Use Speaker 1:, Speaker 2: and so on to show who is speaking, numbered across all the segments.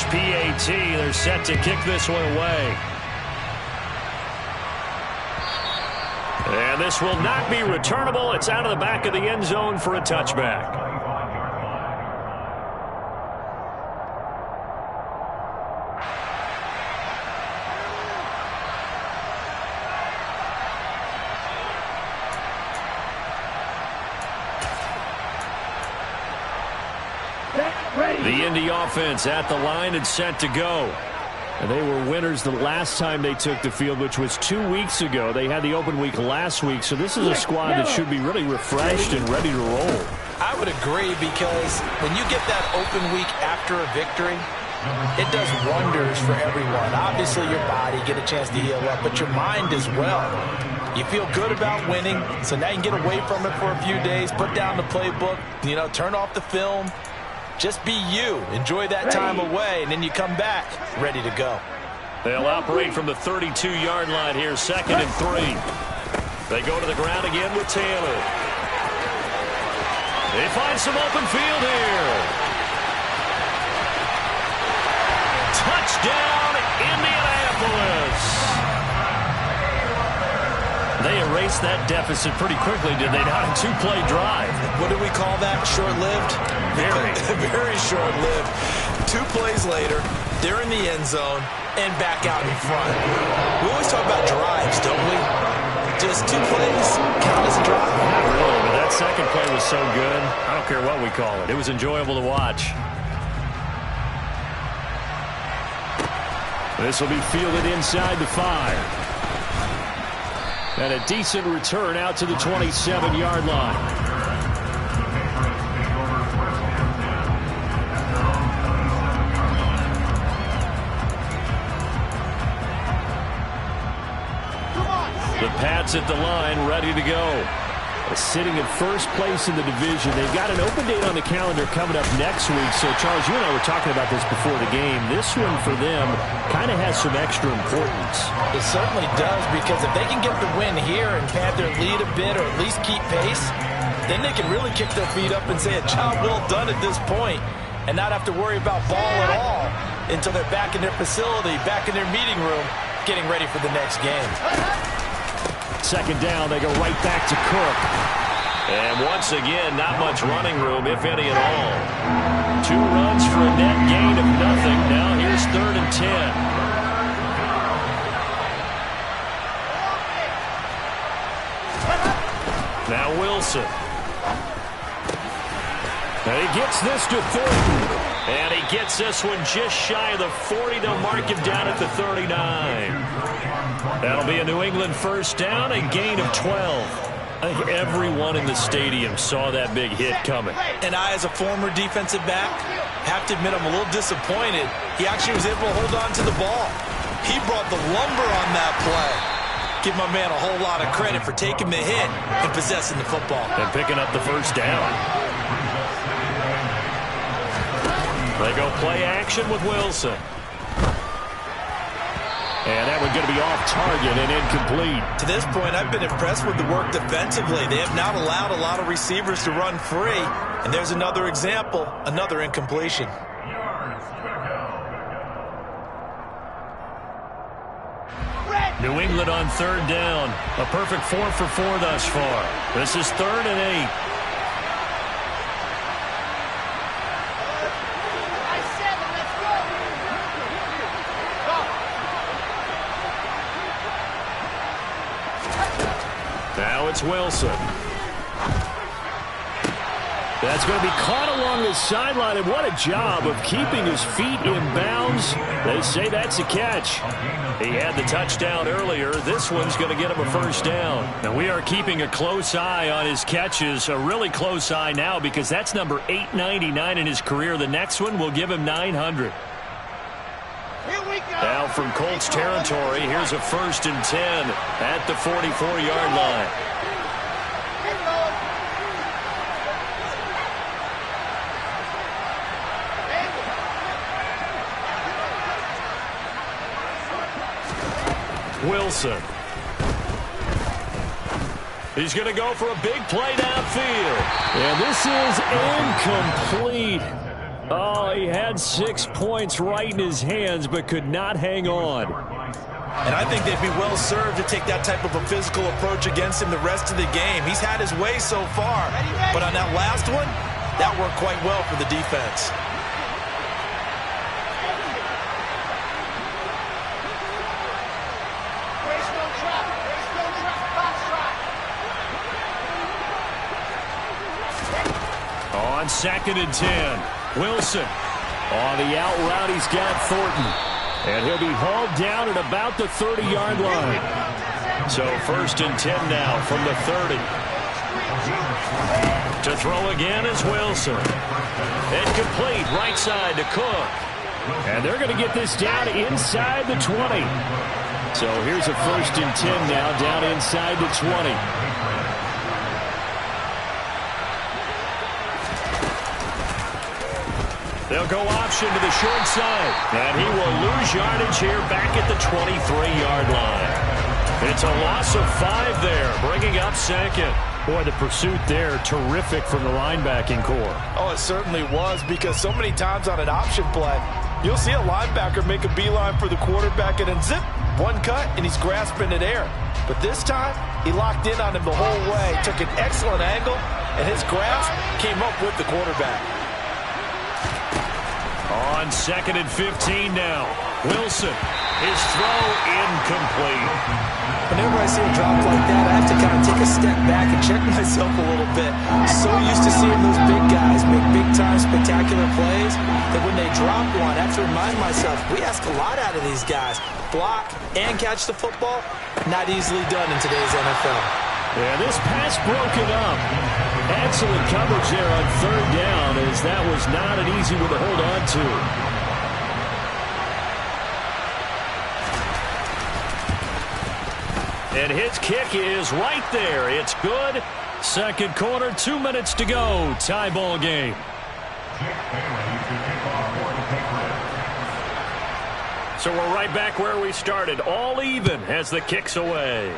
Speaker 1: PAT. They're set to kick this one away. And this will not be returnable. It's out of the back of the end zone for a touchback. The Indy offense at the line and set to go. And they were winners the last time they took the field, which was 2 weeks ago. They had the open week last week, so this is a squad that should be really refreshed and ready to roll.
Speaker 2: I would agree, because when you get that open week after a victory, it does wonders for everyone. Obviously, your body, get a chance to heal up, but your mind as well. You feel good about winning, so now you can get away from it for a few days, put down the playbook, turn off the film. Just be you. Enjoy that time away, and then you come back ready to go.
Speaker 1: They'll operate from the 32-yard line here, 2nd and 3. They go to the ground again with Taylor. They find some open field here. Touchdown, Indianapolis. They erased that deficit pretty quickly, did they not? A 2-play drive.
Speaker 2: What do we call that? Short-lived?
Speaker 1: Very.
Speaker 2: Very short-lived. 2 plays later, they're in the end zone and back out in front. We always talk about drives, don't we? Just 2 plays count as a drive?
Speaker 1: Not really, but that second play was so good. I don't care what we call it. It was enjoyable to watch. This will be fielded inside the 5. And a decent return out to the 27-yard line. The Pats at the line, ready to go. Sitting in first place in the division. They've got an open date on the calendar coming up next week. So, Charles, you and I were talking about this before the game. This one for them kind of has some extra importance.
Speaker 2: It certainly does, because if they can get the win here and pad their lead a bit, or at least keep pace, then they can really kick their feet up and say a job well done at this point, and not have to worry about ball at all until they're back in their facility, back in their meeting room, getting ready for the next game.
Speaker 1: 2nd down, they go right back to Cook. And once again, not much running room, if any at all. 2 runs for a net gain of nothing. Now here's 3rd and 10. Now Wilson. And he gets this to Thornton. And he gets this one just shy of the 40. They'll mark him down at the 39. That'll be a New England first down, a gain of 12. I think everyone in the stadium saw that big hit coming.
Speaker 2: And I, as a former defensive back, have to admit I'm a little disappointed. He actually was able to hold on to the ball. He brought the lumber on that play. Give my man a whole lot of credit for taking the hit and possessing the football.
Speaker 1: And picking up the first down. They go play action with Wilson. And that one's going to be off target and incomplete.
Speaker 2: To this point, I've been impressed with the work defensively. They have not allowed a lot of receivers to run free. And there's another example, another incompletion.
Speaker 1: New England on 3rd down. A perfect 4 for 4 thus far. This is 3rd and 8. Now it's Wilson. That's going to be caught along the sideline, and what a job of keeping his feet in bounds. They say that's a catch. He had the touchdown earlier. This one's going to get him a first down. And we are keeping a close eye on his catches, a really close eye now, because that's number 899 in his career. The next one will give him 900. Now from Colts territory, here's a 1st and 10 at the 44-yard line. Wilson. He's going to go for a big play downfield. And this is incomplete. Oh, he had 6 points right in his hands, but could not hang on.
Speaker 2: And I think they'd be well served to take that type of a physical approach against him the rest of the game. He's had his way so far, but on that last one, that worked quite well for the defense.
Speaker 1: On 2nd and 10, Wilson. On the out route, he's got Thornton. And he'll be hauled down at about the 30-yard line. So 1st and 10 now from the 30. To throw again is Wilson. Incomplete, right side to Cook. And they're going to get this down inside the 20. So here's a 1st and 10 now down inside the 20. They'll go option to the short side. And he will lose yardage here back at the 23-yard line. It's a loss of 5 there, bringing up 2nd. Boy, the pursuit there, terrific from the linebacking core.
Speaker 2: Oh, it certainly was, because so many times on an option play, you'll see a linebacker make a beeline for the quarterback and then zip, one cut, and he's grasping at air. But this time, he locked in on him the whole way, took an excellent angle, and his grasp came up with the quarterback.
Speaker 1: On 2nd and 15 now. Wilson. His throw incomplete.
Speaker 2: Whenever I see a drop like that, I have to kind of take a step back and check myself a little bit. So used to seeing those big guys make big-time spectacular plays that when they drop one, I have to remind myself, we ask a lot out of these guys. Block and catch the football, not easily done in today's NFL.
Speaker 1: Yeah, this pass broken up. Excellent coverage there on 3rd down, as that was not an easy one to hold on to. And his kick is right there. It's good. 2nd quarter, 2 minutes to go. Tie ball game. So we're right back where we started. All even as the kick's away.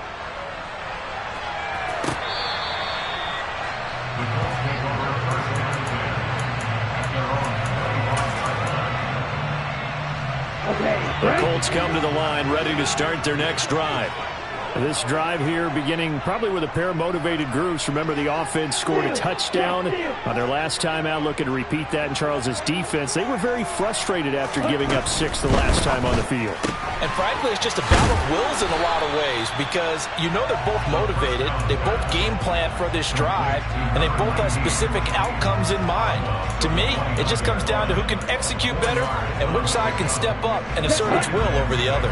Speaker 1: The Colts come to the line, ready to start their next drive. This drive here beginning probably with a pair of motivated groups. Remember, the offense scored a touchdown on their last time out, looking to repeat that in Charles's defense. They were very frustrated after giving up 6 the last time on the field.
Speaker 2: And frankly, it's just a battle of wills in a lot of ways, because you know they're both motivated, they both game plan for this drive, and they both have specific outcomes in mind. To me, it just comes down to who can execute better and which side can step up and assert its will over the other.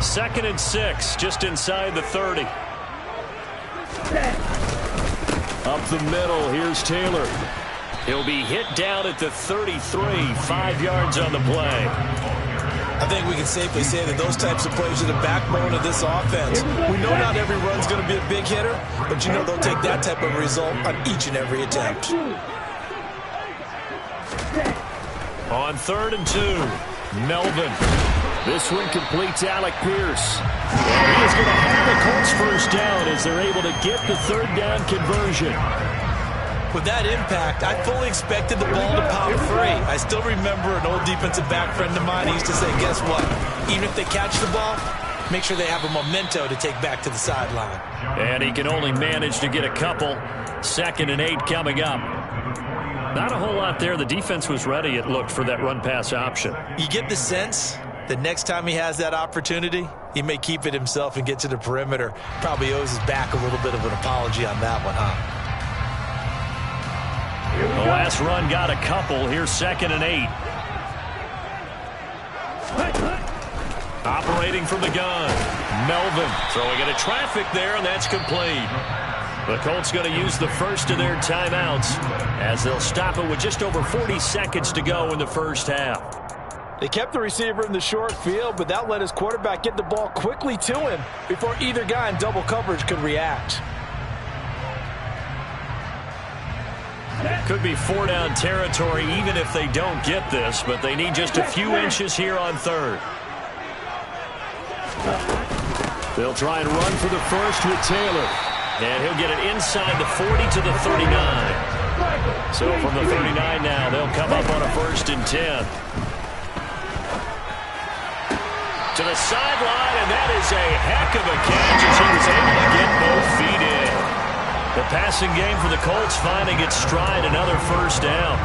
Speaker 1: 2nd and 6, just inside the 30. Up the middle, here's Taylor. He'll be hit down at the 33, 5 yards on the play.
Speaker 2: I think we can safely say that those types of plays are the backbone of this offense. We know not every run's going to be a big hitter, but you know they'll take that type of result on each and every attempt.
Speaker 1: On 3rd and 2, Melvin. This one completes Alec Pierce. And he is going to have the Colts first down as they're able to get the 3rd down conversion.
Speaker 2: With that impact, I fully expected the ball to pop free. I still remember an old defensive back friend of mine. He used to say, guess what? Even if they catch the ball, make sure they have a memento to take back to the sideline.
Speaker 1: And he can only manage to get a couple. 2nd and 8 coming up. Not a whole lot there. The defense was ready, it looked, for that run-pass option.
Speaker 2: You get the sense the next time he has that opportunity, he may keep it himself and get to the perimeter. Probably owes his back a little bit of an apology on that one, huh?
Speaker 1: The last run got a couple. Here's 2nd and 8. Operating from the gun. Melvin throwing into traffic there, and that's complete. The Colts going to use the first of their timeouts as they'll stop it with just over 40 seconds to go in the first half.
Speaker 2: They kept the receiver in the short field, but that let his quarterback get the ball quickly to him before either guy in double coverage could react.
Speaker 1: Could be 4-down territory even if they don't get this, but they need just a few inches here on 3rd. They'll try and run for the first with Taylor. And he'll get it inside the 40 to the 39. So from the 39 now, they'll come up on a 1st and 10. To the sideline, and that is a heck of a catch as he was able to get both feet in. The passing game for the Colts finding its stride, another 1st down.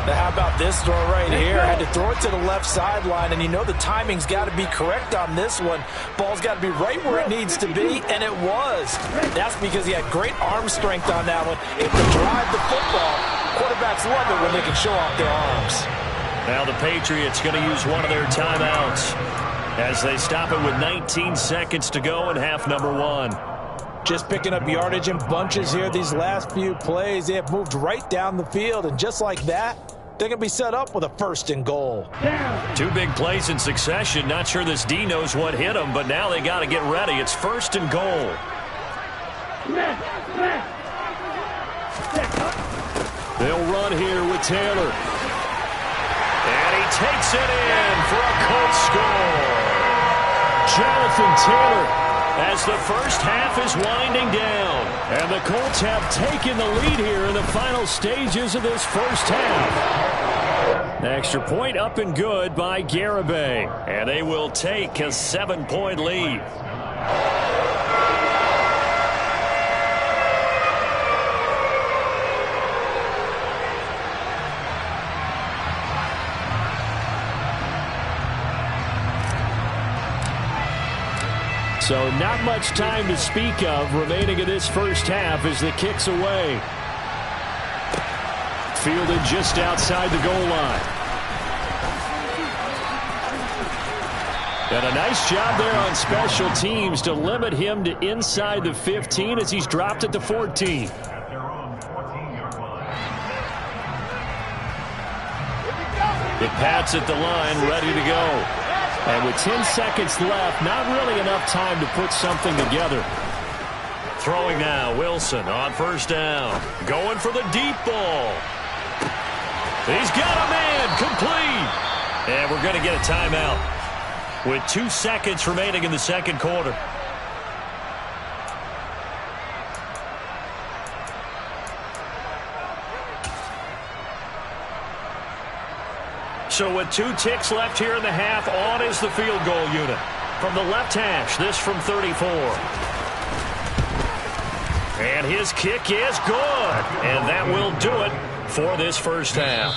Speaker 2: Now how about this throw right here? Had to throw it to the left sideline, and you know the timing's got to be correct on this one. Ball's got to be right where it needs to be, and it was. That's because he had great arm strength on that one. Able to drive the football. Quarterbacks love it when they can show off their arms.
Speaker 1: Now the Patriots going to use one of their timeouts as they stop it with 19 seconds to go in half number 1.
Speaker 2: Just picking up yardage in bunches here these last few plays. They have moved right down the field, and just like that, they're going to be set up with a 1st and goal.
Speaker 1: 2 big plays in succession. Not sure this D knows what hit them, but now they got to get ready. It's 1st and goal. They'll run here with Taylor. And he takes it in for a Colts score. Jonathan Taylor, as the first half is winding down. And the Colts have taken the lead here in the final stages of this first half. Extra point up and good by Garibay. And they will take a 7-point lead. So not much time to speak of remaining in this first half as the kick's away. Fielded just outside the goal line. And a nice job there on special teams to limit him to inside the 15 as he's dropped at the 14. The Pats at the line, ready to go. And with 10 seconds left, not really enough time to put something together. Throwing now, Wilson on 1st down. Going for the deep ball. He's got a man, complete. And we're going to get a timeout with 2 seconds remaining in the second quarter. So with 2 ticks left here in the half, on is the field goal unit. From the left hash, this from 34. And his kick is good. And that will do it for this first half.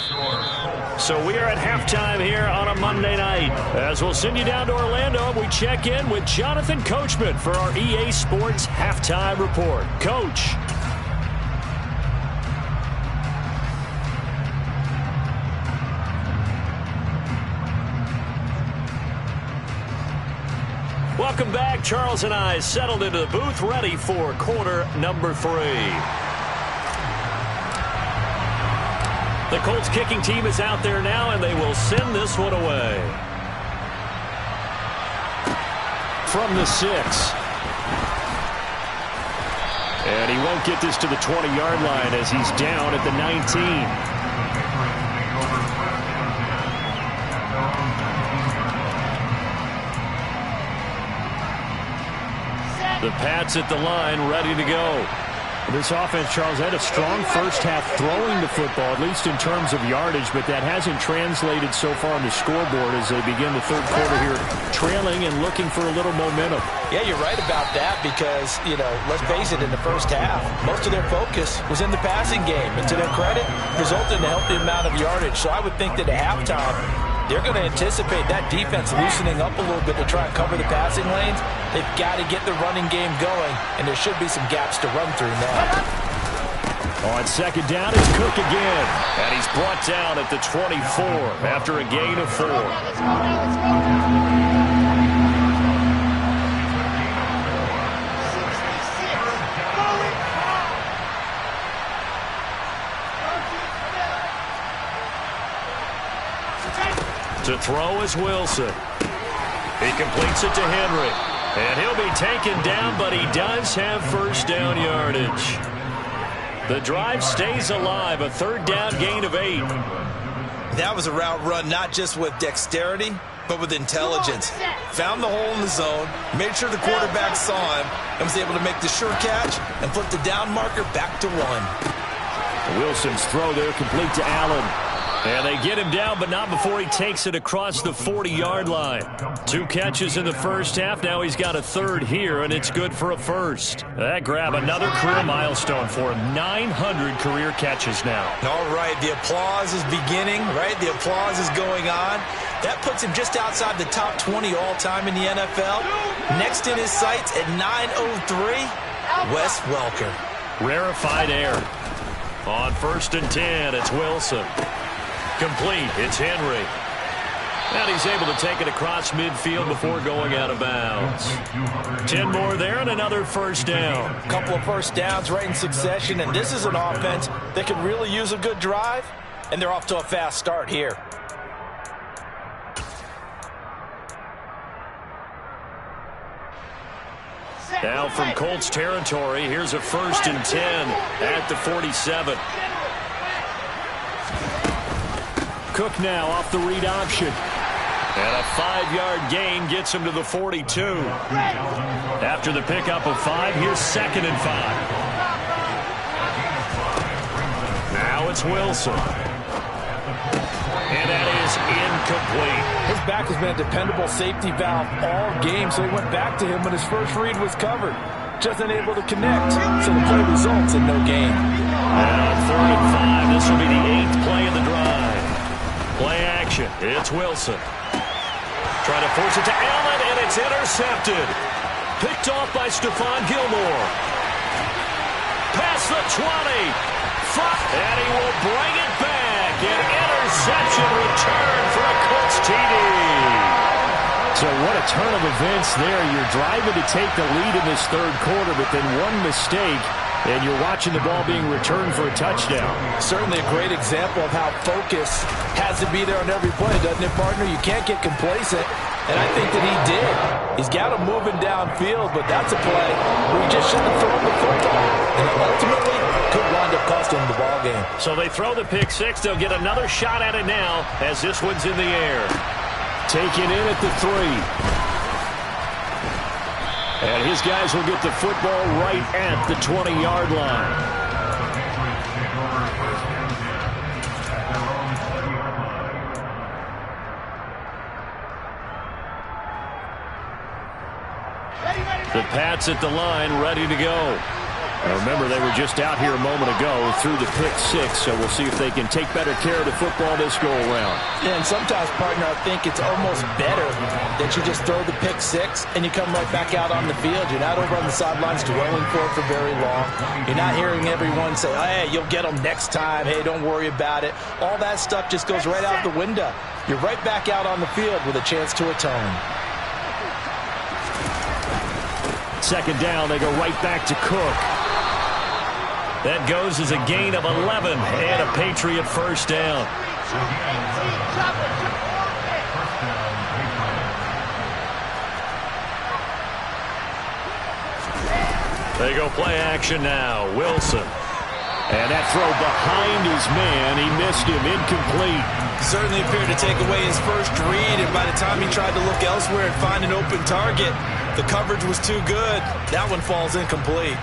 Speaker 1: So we are at halftime here on a Monday night. As we'll send you down to Orlando, we check in with Jonathan Coachman for our EA Sports Halftime Report. Coach. Welcome back. Charles and I settled into the booth, ready for quarter number 3. The Colts kicking team is out there now, and they will send this one away. From the 6. And he won't get this to the 20-yard line as he's down at the 19. The Pats at the line, ready to go. This offense, Charles, had a strong first half throwing the football, at least in terms of yardage, but that hasn't translated so far on the scoreboard as they begin the third quarter here, trailing and looking for a little momentum.
Speaker 2: Yeah, you're right about that because, you know, let's face it, in the first half, most of their focus was in the passing game, and to their credit, resulted in a healthy amount of yardage. So I would think that at halftime, they're going to anticipate that defense loosening up a little bit to try and cover the passing lanes. They've got to get the running game going, and there should be some gaps to run through now.
Speaker 1: On 2nd down, it's Cook again. And he's brought down at the 24 after a gain of 4. To throw is Wilson. He completes it to Henry. And he'll be taken down, but he does have first down yardage. The drive stays alive, a 3rd down gain of 8.
Speaker 3: That was a route run not just with dexterity, but with intelligence. Found the hole in the zone, made sure the quarterback saw him, and was able to make the sure catch and flip the down marker back to 1.
Speaker 1: Wilson's throw there complete to Allen. And they get him down, but not before he takes it across the 40-yard line. 2 catches in the first half. Now he's got a third here, and it's good for a first. That grab, another career milestone for him. 900 career catches now.
Speaker 3: All right, the applause is beginning, right? The applause is going on. That puts him just outside the top 20 all-time in the NFL. Next in his sights at 9:03, Wes Welker.
Speaker 1: Rarefied air. On 1st and 10, it's Wilson. Complete. It's Henry. And he's able to take it across midfield before going out of bounds. 10 more there and another first down.
Speaker 2: A couple of first downs right in succession, and this is an offense that could really use a good drive, and they're off to a fast start here.
Speaker 1: Now from Colts territory, here's a 1st and 10 at the 47. Cook now off the read option. And a 5-yard gain gets him to the 42. After the pickup of 5, here's 2nd and 5. Now it's Wilson. And that is incomplete.
Speaker 2: His back has been a dependable safety valve all game, so he went back to him when his first read was covered. Just unable to connect, so the play results in no gain.
Speaker 1: And on 3rd and 5, this will be the 8th play of the drive. Play action. It's Wilson. Trying to force it to Allen, and it's intercepted. Picked off by Stephon Gilmore. Past the 20. And he will bring it back. An interception return for a Colts TD. So what a turn of events there. You're driving to take the lead in this 3rd quarter, but then one mistake, and you're watching the ball being returned for a touchdown.
Speaker 2: Certainly a great example of how focus has to be there on every play, doesn't it, partner? You can't get complacent, and I think that he did. He's got him moving downfield, but that's a play where he just shouldn't have thrown the football, and ultimately could wind up costing him the ball game.
Speaker 1: So they throw the pick 6. They'll get another shot at it now as this one's in the air. Taken in at the 3. And his guys will get the football right at the 20-yard line. The Pats at the line, ready to go. Now remember, they were just out here a moment ago through the pick 6, so we'll see if they can take better care of the football this go-around.
Speaker 2: Yeah, and sometimes, partner, I think it's almost better that you just throw the pick 6 and you come right back out on the field. You're not over on the sidelines dwelling for it for very long. You're not hearing everyone say, hey, you'll get them next time. Hey, don't worry about it. All that stuff just goes right out the window. You're right back out on the field with a chance to atone.
Speaker 1: 2nd down, they go right back to Cook. That goes as a gain of 11 and a Patriot first down. They go play action now. Wilson. And that throw behind his man. He missed him. Incomplete.
Speaker 3: Certainly appeared to take away his first read, and by the time he tried to look elsewhere and find an open target, the coverage was too good. That one falls incomplete.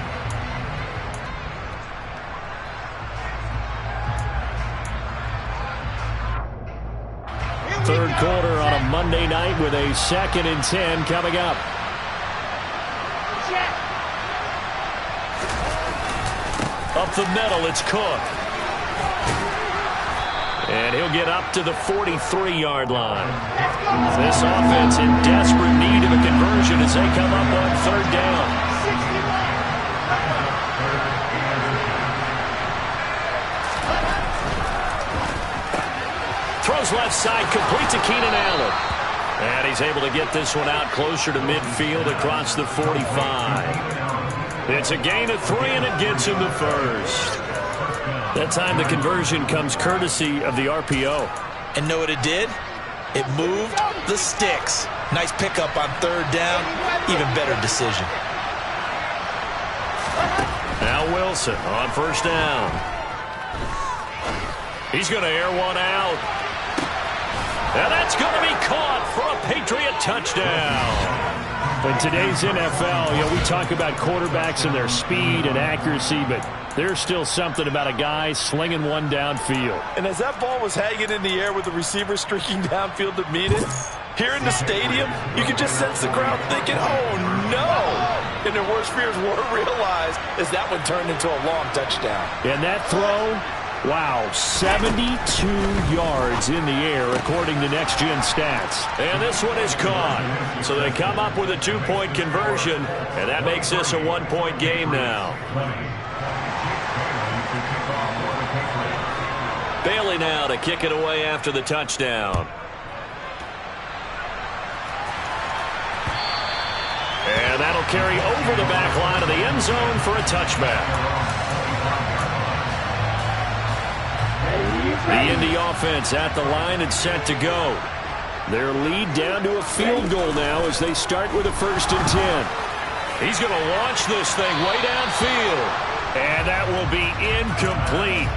Speaker 1: Third quarter on a Monday night with a 2nd and 10 coming up. Up the middle, it's Cook. And he'll get up to the 43-yard line. This offense in desperate need of a conversion as they come up on 3rd down. Throws left side, complete to Keenan Allen. And he's able to get this one out closer to midfield across the 45. It's a gain of 3, and it gets him the first. That time the conversion comes courtesy of the RPO.
Speaker 3: And know what it did? It moved the sticks. Nice pickup on 3rd down. Even better decision.
Speaker 1: Now Wilson on 1st down. He's going to air one out. And that's going to be caught for a Patriot touchdown. In today's NFL, we talk about quarterbacks and their speed and accuracy, but there's still something about a guy slinging one downfield.
Speaker 3: And as that ball was hanging in the air with the receiver streaking downfield to meet it, here in the stadium, you can just sense the crowd thinking, oh, no. And their worst fears were realized as that one turned into a long touchdown.
Speaker 1: And that throw, wow, 72 yards in the air, according to Next Gen Stats. And this one is caught. So they come up with a 2-point conversion, and that makes this a 1-point game now. Bailey now to kick it away after the touchdown. And that'll carry over the back line of the end zone for a touchback. The Indy offense at the line and set to go. Their lead down to a field goal now as they start with a 1st and 10. He's going to launch this thing way downfield. And that will be incomplete.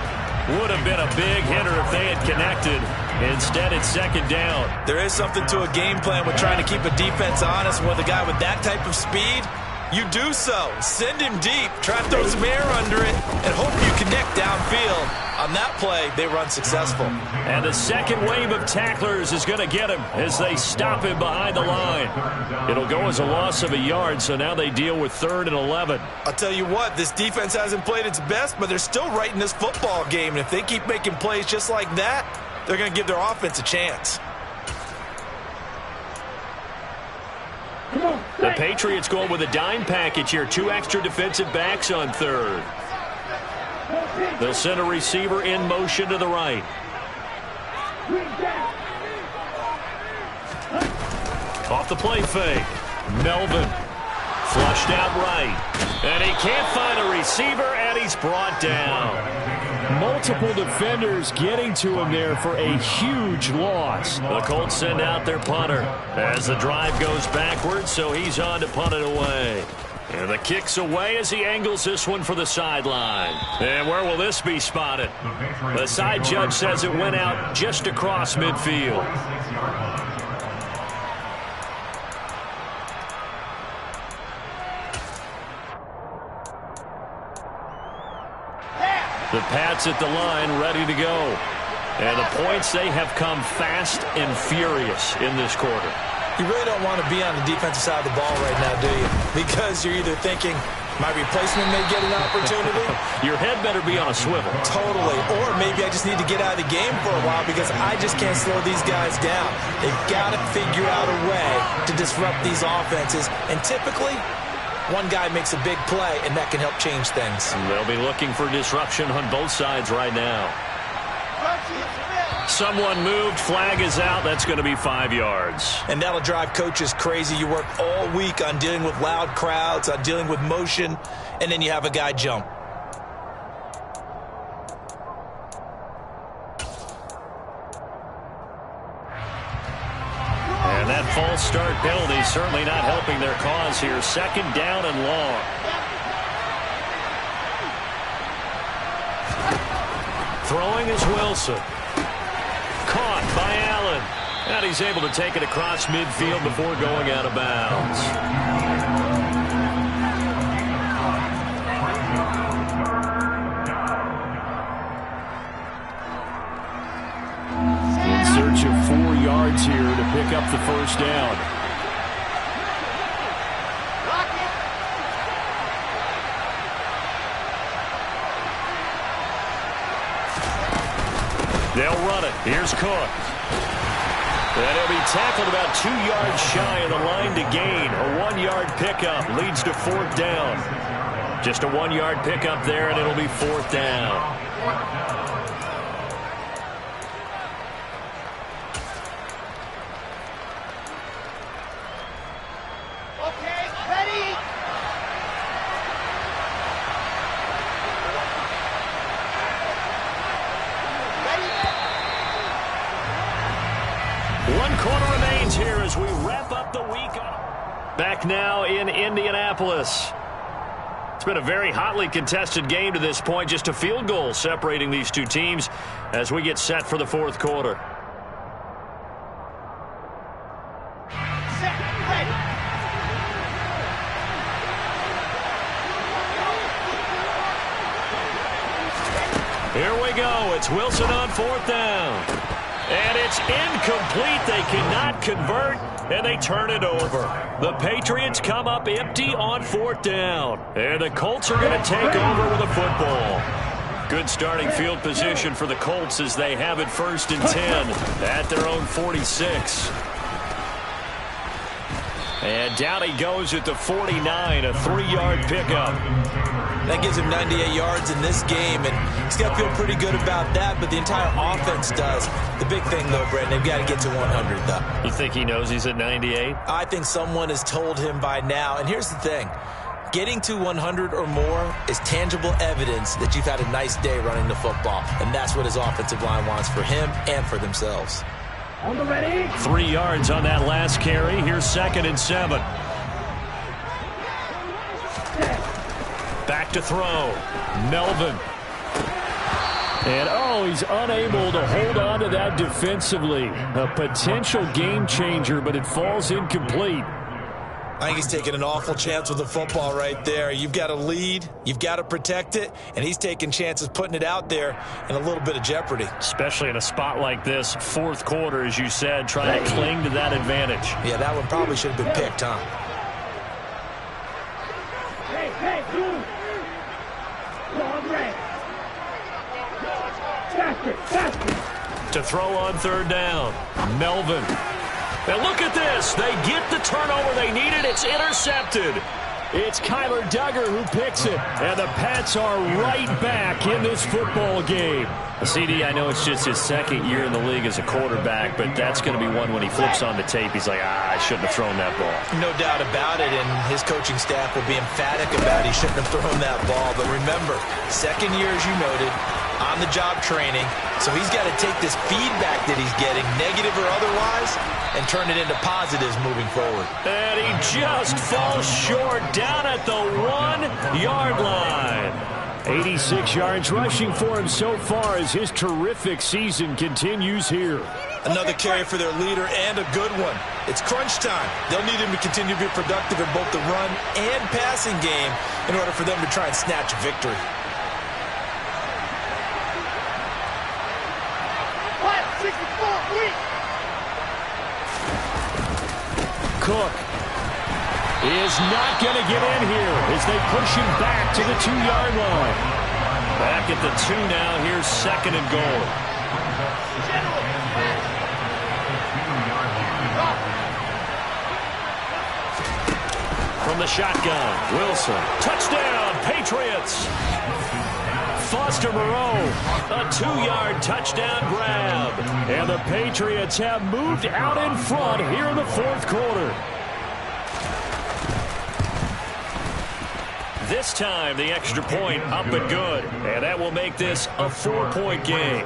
Speaker 1: Would have been a big hitter if they had connected. Instead, it's 2nd down.
Speaker 3: There is something to a game plan with trying to keep a defense honest. With a guy with that type of speed, you do so. Send him deep. Try to throw some air under it and hope you connect downfield. On that play, they run successful.
Speaker 1: And the second wave of tacklers is going to get him as they stop him behind the line. It'll go as a loss of a yard, so now they deal with 3rd and 11.
Speaker 3: I'll tell you what, this defense hasn't played its best, but they're still right in this football game. And if they keep making plays just like that, they're going to give their offense a chance.
Speaker 1: The Patriots going with a dime package here. 2 extra defensive backs on 3rd. They'll send a receiver in motion to the right. Off the play fake. Melvin flushed out right. And he can't find a receiver, and he's brought down. Multiple defenders getting to him there for a huge loss. The Colts send out their punter as the drive goes backwards, so he's on to punt it away. And the kick's away as he angles this one for the sideline. And where will this be spotted? The side judge says it went out just across midfield. The Pats at the line ready to go. And the points, they have come fast and furious in this quarter.
Speaker 3: You really don't want to be on the defensive side of the ball right now, do you? Because you're either thinking, my replacement may get an opportunity.
Speaker 1: Your head better be on a swivel.
Speaker 3: Totally. Or maybe I just need to get out of the game for a while because I just can't slow these guys down. They've got to figure out a way to disrupt these offenses. And typically, one guy makes a big play, and that can help change things.
Speaker 1: They'll be looking for disruption on both sides right now. Someone moved. Flag is out. That's going to be 5 yards.
Speaker 3: And that'll drive coaches crazy. You work all week on dealing with loud crowds, on dealing with motion, and then you have a guy jump.
Speaker 1: And that false start penalty certainly not helping their cause here. 2nd down and long. Throwing is Wilson. Caught by Allen. And he's able to take it across midfield before going out of bounds. In search of 4 yards here to pick up the 1st down. They'll run it. Here's Cook. And he'll be tackled about 2 yards shy of the line to gain. A 1-yard pickup leads to 4th down. Just a 1-yard pickup there, and it'll be 4th down. As we wrap up the week. Back now in Indianapolis. It's been a very hotly contested game to this point. Just a field goal separating these two teams as we get set for the 4th quarter. It's Wilson on 4th down. And it's incomplete. They cannot convert, and they turn it over. The Patriots come up empty on 4th down. And the Colts are going to take over with a football. Good starting field position for the Colts as they have it 1st and 10 at their own 46. And down he goes at the 49, a 3-yard pickup.
Speaker 2: That gives him 98 yards in this game, and he's got to feel pretty good about that, but the entire offense does. The big thing, though, Brandon, they've got to get to 100, though.
Speaker 1: You think he knows he's at 98?
Speaker 2: I think someone has told him by now, and here's the thing. Getting to 100 or more is tangible evidence that you've had a nice day running the football, and that's what his offensive line wants for him and for themselves.
Speaker 1: 3 yards on that last carry. Here's 2nd and 7. Back to throw. Melvin. And, he's unable to hold on to that defensively. A potential game changer, but it falls incomplete.
Speaker 2: I think he's taking an awful chance with the football right there. You've got to lead, you've got to protect it, and he's taking chances putting it out there in a little bit of jeopardy.
Speaker 1: Especially in a spot like this, 4th quarter, as you said, trying to cling to that advantage.
Speaker 2: Yeah, that one probably should have been picked, huh?
Speaker 1: To throw on 3rd down, Melvin. And look at this. They get the turnover they needed. It's intercepted. It's Kyler Duggar who picks it. And the Pats are right back in this football game. CD, I know it's just his 2nd year in the league as a quarterback, but that's going to be one when he flips on the tape. He's like, I shouldn't have thrown that ball.
Speaker 2: No doubt about it, and his coaching staff will be emphatic about he shouldn't have thrown that ball. But remember, 2nd year, as you noted, on-the-job training. So he's got to take this feedback that he's getting, negative or otherwise, and turn it into positives moving forward.
Speaker 1: And he just falls short down at the 1-yard line. 86 yards rushing for him so far as his terrific season continues here.
Speaker 2: Another carry for their leader and a good one. It's crunch time. They'll need him to continue to be productive in both the run and passing game in order for them to try and snatch victory.
Speaker 1: Cook is not going to get in here as they push him back to the 2-yard line. Back at the 2 now. Here's 2nd and goal. From the shotgun, Wilson. Touchdown, Patriots. Foster Moreau, a 2-yard touchdown grab. And the Patriots have moved out in front here in the 4th quarter. This time, the extra point up and good. And that will make this a 4-point game.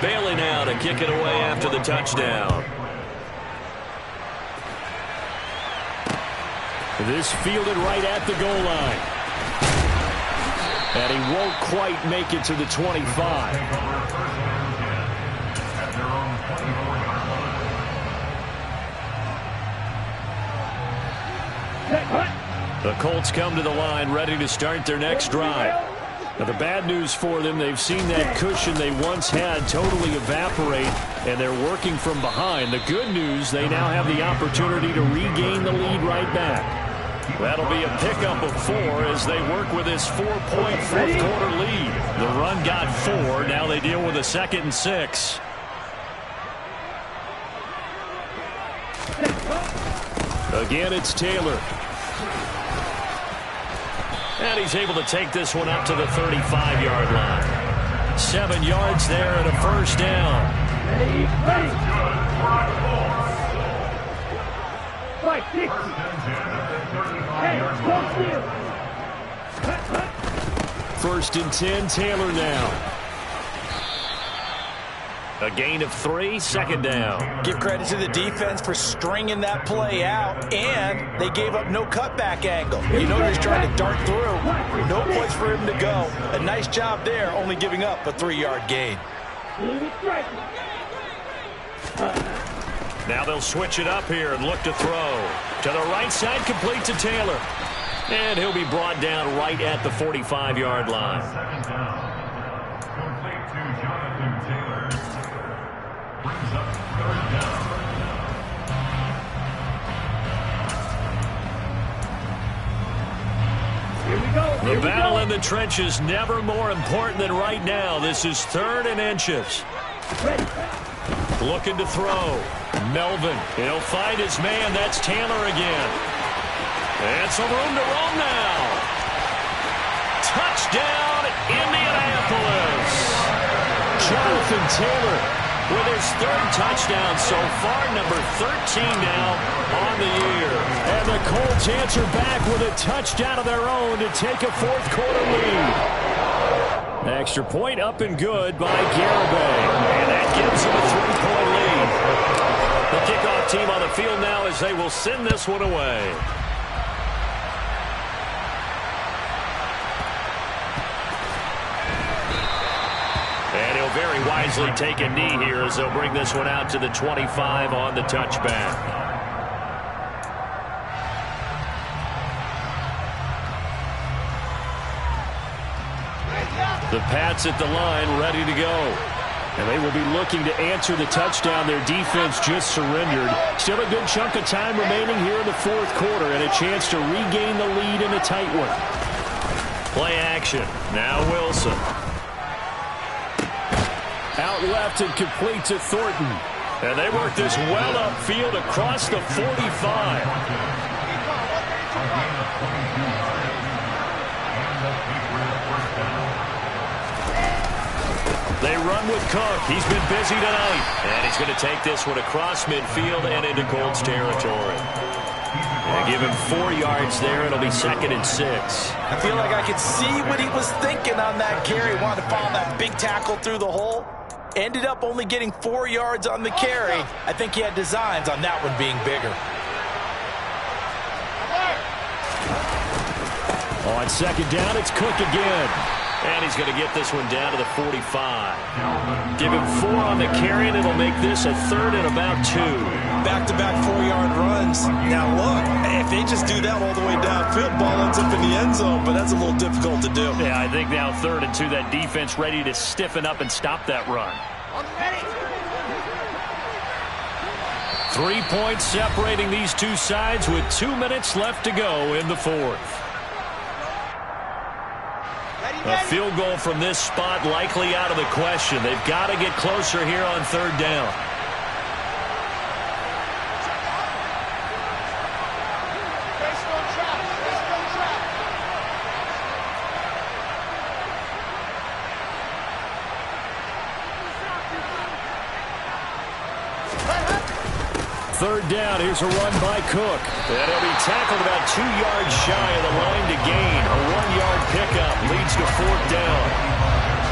Speaker 1: Bailey now to kick it away after the touchdown. This fielded right at the goal line. And he won't quite make it to the 25. The Colts come to the line ready to start their next drive. Now, the bad news for them, they've seen that cushion they once had totally evaporate, and they're working from behind. The good news, they now have the opportunity to regain the lead right back. That'll be a pickup of 4 as they work with this 4-point 4th quarter lead. The run got 4. Now they deal with a 2nd and 6. Again, it's Taylor. And he's able to take this one up to the 35-yard line. 7 yards there and a 1st down. First and 10, Taylor now. A gain of 3, 2nd down.
Speaker 2: Give credit to the defense for stringing that play out, and they gave up no cutback angle. You know he's trying to dart through. No place for him to go. A nice job there, only giving up a 3-yard gain.
Speaker 1: Now they'll switch it up here and look to throw. To the right side, complete to Taylor. And he'll be brought down right at the 45-yard line. The battle in the trenches never more important than right now. This is 3rd and inches. Looking to throw. Melvin. He'll find his man. That's Taylor again. And some room to roam now. Touchdown, Indianapolis. Jonathan Taylor with his 3rd touchdown so far, number 13 now on the year. And the Colts answer back with a touchdown of their own to take a 4th quarter lead. Extra point up and good by Garibay. And that gives him a 3-point lead. The kickoff team on the field now as they will send this one away. And he'll very wisely take a knee here as they'll bring this one out to the 25 on the touchback. The Pats at the line ready to go. And they will be looking to answer the touchdown their defense just surrendered. Still a good chunk of time remaining here in the 4th quarter and a chance to regain the lead in a tight one. Play action. Now Wilson. Out left and complete to Thornton. And they work this well upfield across the 45. They run with Cook. He's been busy tonight. And he's going to take this one across midfield and into Colts territory. And give him 4 yards there. It'll be 2nd and 6.
Speaker 2: I feel like I could see what he was thinking on that carry. Wanted to follow that big tackle through the hole. Ended up only getting 4 yards on the carry. I think he had designs on that one being bigger.
Speaker 1: On 2nd down, it's Cook again. And he's going to get this one down to the 45. Give him 4 on the carry, and it'll make this a 3rd and about 2.
Speaker 3: Back-to-back 4-yard runs. Now, look, if they just do that all the way downfield, ball ends up in the end zone, but that's a little difficult to do.
Speaker 1: Yeah, I think now 3rd and 2, that defense ready to stiffen up and stop that run. 3 points separating these two sides with 2 minutes left to go in the 4th. A field goal from this spot likely out of the question. They've got to get closer here on 3rd down. Third down, here's a run by Cook. And he'll be tackled about 2 yards shy of the line to gain. A 1-yard pickup leads to 4th down.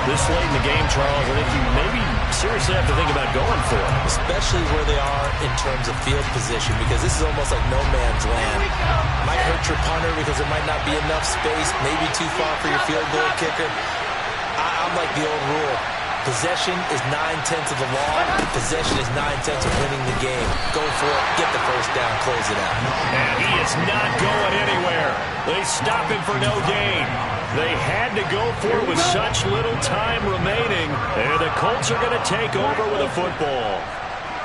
Speaker 1: This late in the game, Charles, I think you maybe seriously have to think about going for it.
Speaker 2: Especially where they are in terms of field position, because this is almost like no man's land. Might hurt your punter because there might not be enough space, maybe too far for your field goal kicker. I'm like the old rule. Possession is 9/10 of the law. Possession is 9/10 of winning the game. Go for it. Get the first down. Close it out.
Speaker 1: And he is not going anywhere. They stop him for no gain. They had to go for it with such little time remaining. And the Colts are going to take over with a football.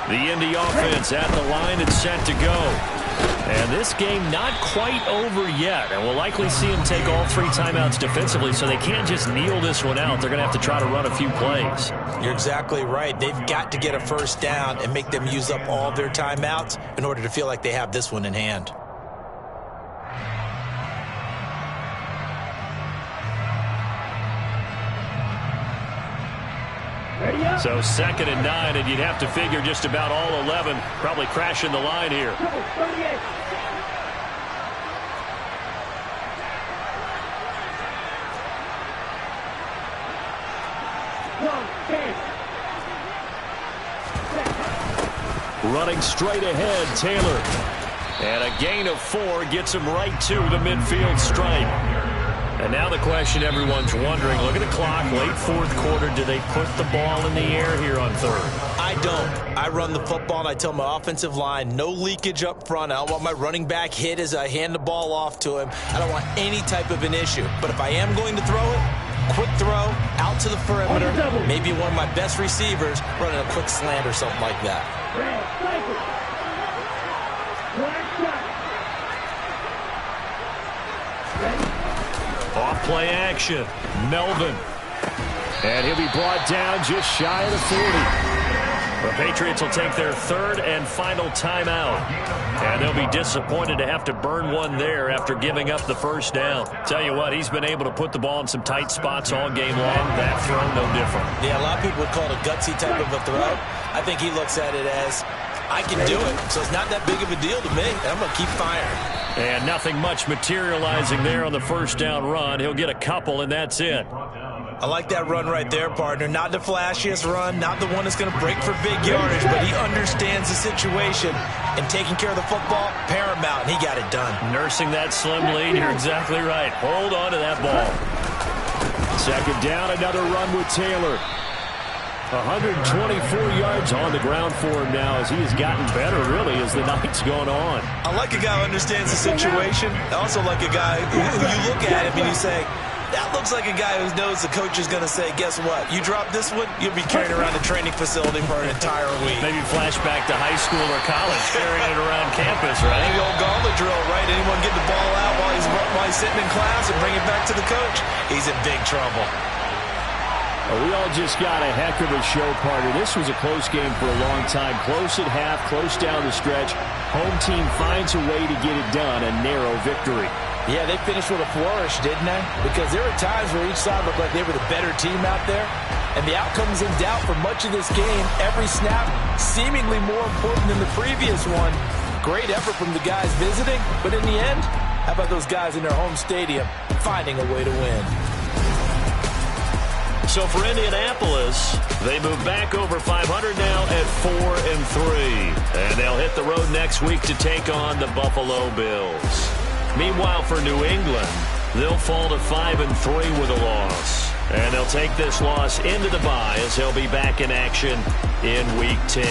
Speaker 1: The Indy offense at the line and set to go. And this game not quite over yet. And we'll likely see them take all 3 timeouts defensively, so they can't just kneel this one out. They're going to have to try to run a few plays.
Speaker 2: You're exactly right. They've got to get a first down and make them use up all their timeouts in order to feel like they have this one in hand.
Speaker 1: So 2nd and 9, and you'd have to figure just about all 11 probably crashing the line here. Running straight ahead, Taylor. And a gain of 4 gets him right to the midfield stripe. And now the question everyone's wondering, look at the clock, late fourth quarter, do they put the ball in the air here on third?
Speaker 2: I don't. I run the football, and I tell my offensive line, no leakage up front. I don't want my running back hit as I hand the ball off to him. I don't want any type of an issue. But if I am going to throw it, quick throw, out to the perimeter, maybe one of my best receivers running a quick slant or something like that.
Speaker 1: Off play action, Melvin. And he'll be brought down just shy of the 40. The Patriots will take their third and final timeout. And they'll be disappointed to have to burn one there after giving up the first down. Tell you what, he's been able to put the ball in some tight spots all game long. That throw, no different.
Speaker 2: Yeah, a lot of people would call it a gutsy type of a throw. I think he looks at it as, I can do it, so it's not that big of a deal to me. I'm going to keep firing.
Speaker 1: And nothing much materializing there on the first down run. He'll get a couple, and that's it.
Speaker 2: I like that run right there, partner. Not the flashiest run, not the one that's going to break for big yardage, but he understands the situation, and taking care of the football, paramount, and he got it done.
Speaker 1: Nursing that slim lead, you're exactly right. Hold on to that ball. Second down, another run with Taylor. 124 yards on the ground for him now as he has gotten better, really, as the night's gone on.
Speaker 2: I like a guy who understands the situation. I also like a guy who you look at him and you say, that looks like a guy who knows the coach is going to say, guess what? You drop this one, you'll be carrying around the training facility for an entire week.
Speaker 1: Maybe flashback to high school or college, carrying it around campus, right?
Speaker 2: The old gauntlet drill, right? Anyone get the ball out while he's sitting in class and bring it back to the coach? He's in big trouble.
Speaker 1: We all just got a heck of a show, partner. This was a close game for a long time. Close at half, close down the stretch. Home team finds a way to get it done, a narrow victory.
Speaker 2: Yeah, they finished with a flourish, didn't they? Because there were times where each side looked like they were the better team out there. And the outcome's in doubt for much of this game. Every snap seemingly more important than the previous one. Great effort from the guys visiting. But in the end, how about those guys in their home stadium finding a way to win?
Speaker 1: So for Indianapolis, they move back over 500 now at 4-3. And they'll hit the road next week to take on the Buffalo Bills. Meanwhile, for New England, they'll fall to 5-3 with a loss. And they'll take this loss into the bye as they'll be back in action in Week 10.